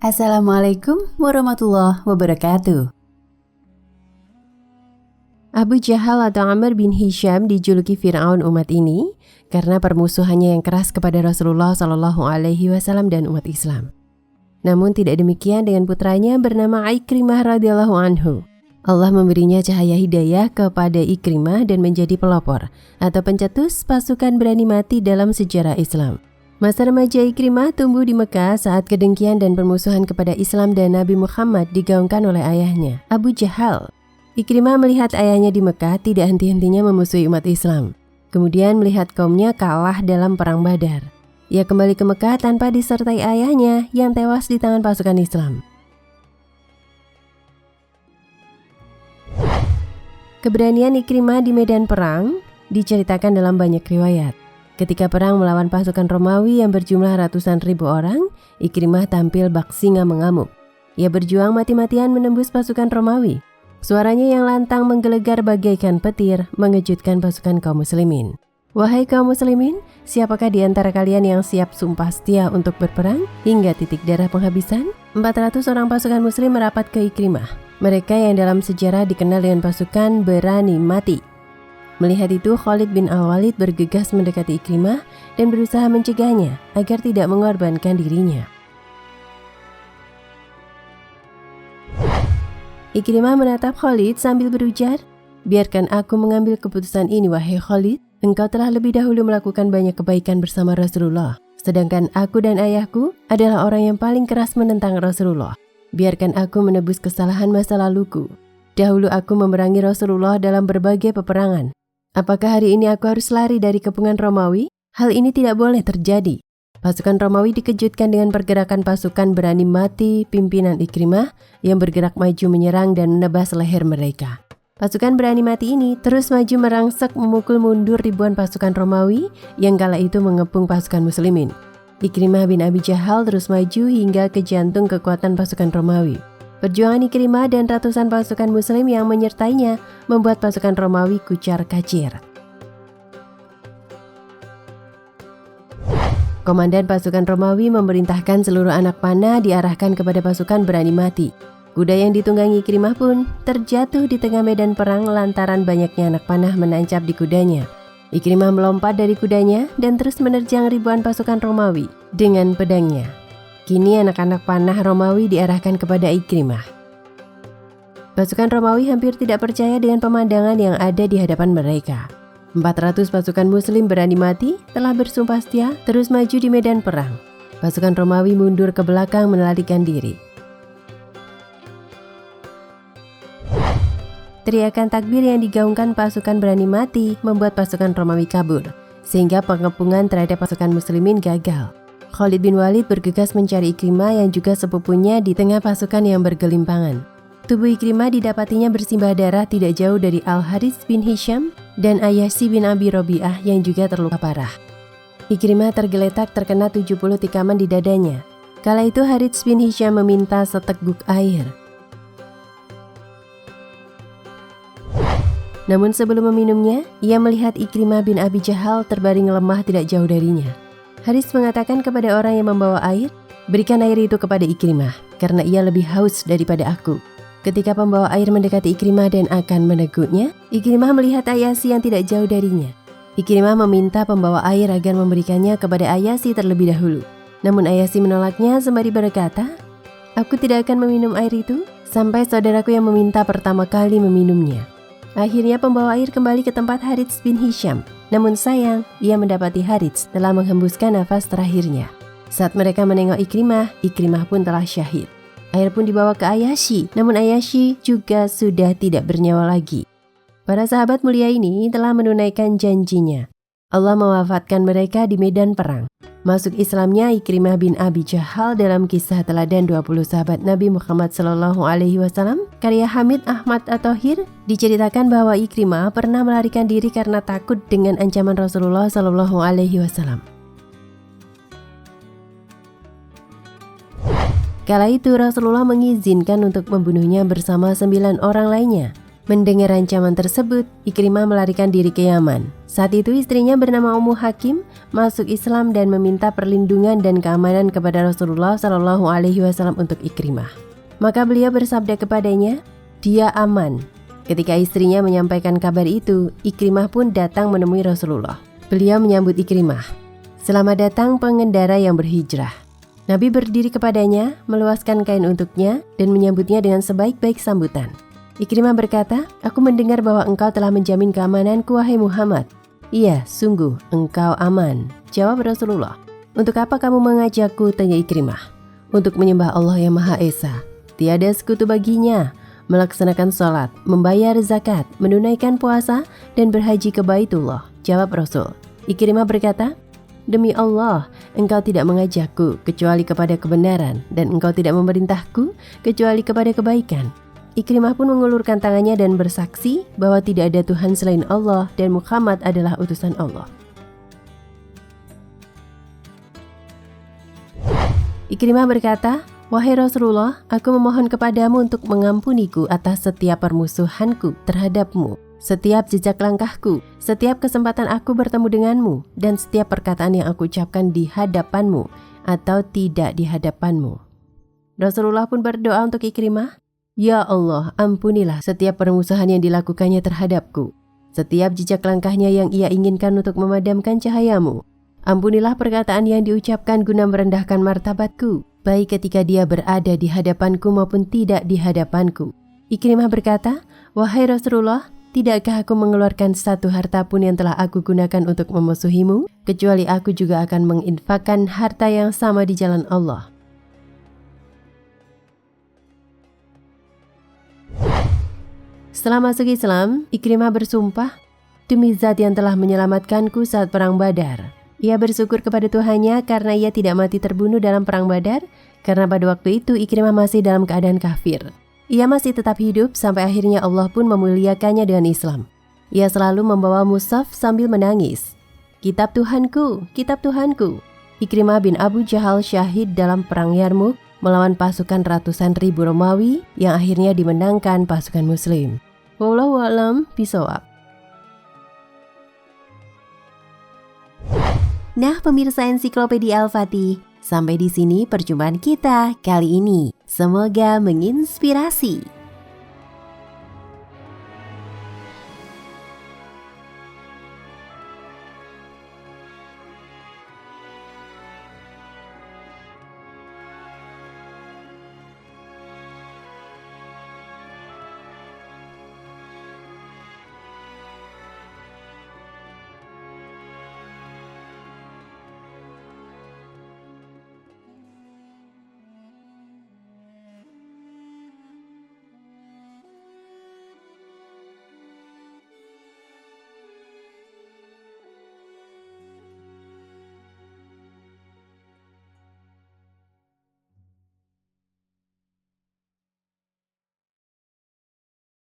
Assalamualaikum warahmatullahi wabarakatuh. Abu Jahal atau Amr bin Hisham dijuluki Fir'aun umat ini karena permusuhannya yang keras kepada Rasulullah SAW dan umat Islam. Namun tidak demikian dengan putranya bernama Ikrimah radhiyallahu anhu. Allah memberinya cahaya hidayah kepada Ikrimah dan menjadi pelopor atau pencetus pasukan berani mati dalam sejarah Islam. Masa remaja Ikrimah tumbuh di Mekah saat kedengkian dan permusuhan kepada Islam dan Nabi Muhammad digaungkan oleh ayahnya, Abu Jahal. Ikrimah melihat ayahnya di Mekah tidak henti-hentinya memusuhi umat Islam. Kemudian melihat kaumnya kalah dalam perang Badar. Ia kembali ke Mekah tanpa disertai ayahnya yang tewas di tangan pasukan Islam. Keberanian Ikrimah di medan perang diceritakan dalam banyak riwayat. Ketika perang melawan pasukan Romawi yang berjumlah ratusan ribu orang, Ikrimah tampil bak singa mengamuk. Ia berjuang mati-matian menembus pasukan Romawi. Suaranya yang lantang menggelegar bagaikan petir mengejutkan pasukan kaum muslimin. Wahai kaum muslimin, siapakah di antara kalian yang siap sumpah setia untuk berperang hingga titik darah penghabisan? 400 orang pasukan muslim merapat ke Ikrimah. Mereka yang dalam sejarah dikenal dengan pasukan berani mati. Melihat itu, Khalid bin Al-Walid bergegas mendekati Ikrimah dan berusaha mencegahnya agar tidak mengorbankan dirinya. Ikrimah menatap Khalid sambil berujar, "Biarkan aku mengambil keputusan ini, wahai Khalid. Engkau telah lebih dahulu melakukan banyak kebaikan bersama Rasulullah. Sedangkan aku dan ayahku adalah orang yang paling keras menentang Rasulullah. Biarkan aku menebus kesalahan masa laluku. Dahulu aku memerangi Rasulullah dalam berbagai peperangan. Apakah hari ini aku harus lari dari kepungan Romawi? Hal ini tidak boleh terjadi." Pasukan Romawi dikejutkan dengan pergerakan pasukan berani mati pimpinan Ikrimah yang bergerak maju menyerang dan menebas leher mereka. Pasukan berani mati ini terus maju merangsek memukul mundur ribuan pasukan Romawi yang kala itu mengepung pasukan muslimin. Ikrimah bin Abi Jahal terus maju hingga ke jantung kekuatan pasukan Romawi. Perjuangan Ikrimah dan ratusan pasukan muslim yang menyertainya membuat pasukan Romawi kucar-kacir. Komandan pasukan Romawi memerintahkan seluruh anak panah diarahkan kepada pasukan berani mati. Kuda yang ditunggangi Ikrimah pun terjatuh di tengah medan perang lantaran banyaknya anak panah menancap di kudanya. Ikrimah melompat dari kudanya dan terus menerjang ribuan pasukan Romawi dengan pedangnya. Kini anak-anak panah Romawi diarahkan kepada Ikrimah. Pasukan Romawi hampir tidak percaya dengan pemandangan yang ada di hadapan mereka. 400 pasukan muslim berani mati telah bersumpah setia terus maju di medan perang. Pasukan Romawi mundur ke belakang melarikan diri. Teriakan takbir yang digaungkan pasukan berani mati membuat pasukan Romawi kabur, sehingga pengepungan terhadap pasukan muslimin gagal. Khalid bin Walid bergegas mencari Ikrimah yang juga sepupunya di tengah pasukan yang bergelimpangan. Tubuh Ikrimah didapatinya bersimbah darah tidak jauh dari Al-Harits bin Hisham dan Ayasi bin Abi Robi'ah yang juga terluka parah. Ikrimah tergeletak terkena 70 tikaman di dadanya. Kala itu Harits bin Hisham meminta seteguk air. Namun sebelum meminumnya, ia melihat Ikrimah bin Abi Jahal terbaring lemah tidak jauh darinya. Harits mengatakan kepada orang yang membawa air, "Berikan air itu kepada Ikrimah, karena ia lebih haus daripada aku." Ketika pembawa air mendekati Ikrimah dan akan meneguknya, Ikrimah melihat Ayasi yang tidak jauh darinya. Ikrimah meminta pembawa air agar memberikannya kepada Ayasi terlebih dahulu. Namun Ayasi menolaknya sembari berkata, "Aku tidak akan meminum air itu sampai saudaraku yang meminta pertama kali meminumnya." Akhirnya pembawa air kembali ke tempat Harits bin Hisham. Namun sayang, ia mendapati Harits telah menghembuskan nafas terakhirnya. Saat mereka menengok Ikrimah, Ikrimah pun telah syahid. Air pun dibawa ke Ayasi, namun Ayasi juga sudah tidak bernyawa lagi. Para sahabat mulia ini telah menunaikan janjinya. Allah mewafatkan mereka di medan perang. Masuk Islamnya Ikrimah bin Abi Jahal dalam kisah teladan 20 sahabat Nabi Muhammad SAW, karya Hamid Ahmad At-Thohir, diceritakan bahwa Ikrimah pernah melarikan diri karena takut dengan ancaman Rasulullah SAW. Kala itu Rasulullah mengizinkan untuk membunuhnya bersama 9 orang lainnya. Mendengar ancaman tersebut, Ikrimah melarikan diri ke Yaman. Saat itu istrinya bernama Ummu Hakim masuk Islam dan meminta perlindungan dan keamanan kepada Rasulullah Shallallahu Alaihi Wasallam untuk Ikrimah. Maka beliau bersabda kepadanya, "Dia aman." Ketika istrinya menyampaikan kabar itu, Ikrimah pun datang menemui Rasulullah. Beliau menyambut Ikrimah, "Selamat datang pengendara yang berhijrah." Nabi berdiri kepadanya, meluaskan kain untuknya dan menyambutnya dengan sebaik-baik sambutan. Ikrimah berkata, "Aku mendengar bahwa engkau telah menjamin keamananku, wahai Muhammad." "Iya, sungguh, engkau aman," jawab Rasulullah. "Untuk apa kamu mengajakku?" tanya Ikrimah. "Untuk menyembah Allah yang Maha Esa. Tiada sekutu baginya, melaksanakan sholat, membayar zakat, menunaikan puasa, dan berhaji ke Baitullah," jawab Rasul. Ikrimah berkata, "Demi Allah, engkau tidak mengajakku kecuali kepada kebenaran, dan engkau tidak memerintahku kecuali kepada kebaikan." Ikrimah pun mengulurkan tangannya dan bersaksi bahwa tidak ada Tuhan selain Allah dan Muhammad adalah utusan Allah. Ikrimah berkata, "Wahai Rasulullah, aku memohon kepadamu untuk mengampuniku atas setiap permusuhanku terhadapmu, setiap jejak langkahku, setiap kesempatan aku bertemu denganmu, dan setiap perkataan yang aku ucapkan di hadapanmu atau tidak di hadapanmu." Rasulullah pun berdoa untuk Ikrimah, "Ya Allah, ampunilah setiap permusuhan yang dilakukannya terhadapku, setiap jejak langkahnya yang ia inginkan untuk memadamkan cahayamu. Ampunilah perkataan yang diucapkan guna merendahkan martabatku, baik ketika dia berada di hadapanku maupun tidak di hadapanku." Ikrimah berkata, "Wahai Rasulullah, tidakkah aku mengeluarkan satu harta pun yang telah aku gunakan untuk memusuhimu, kecuali aku juga akan menginfakkan harta yang sama di jalan Allah." Setelah masuk Islam, Ikrimah bersumpah, "Demi Zat yang telah menyelamatkanku saat perang Badar." Ia bersyukur kepada Tuhannya karena ia tidak mati terbunuh dalam perang Badar, karena pada waktu itu Ikrimah masih dalam keadaan kafir. Ia masih tetap hidup sampai akhirnya Allah pun memuliakannya dengan Islam. Ia selalu membawa mushaf sambil menangis. "Kitab Tuhanku, kitab Tuhanku." Ikrimah bin Abu Jahal syahid dalam perang Yarmuk melawan pasukan ratusan ribu Romawi yang akhirnya dimenangkan pasukan Muslim. Wallahu a'lam bishawab. Nah, pemirsa Ensiklopedia Al-Fatih, sampai di sini perjumpaan kita kali ini. Semoga menginspirasi.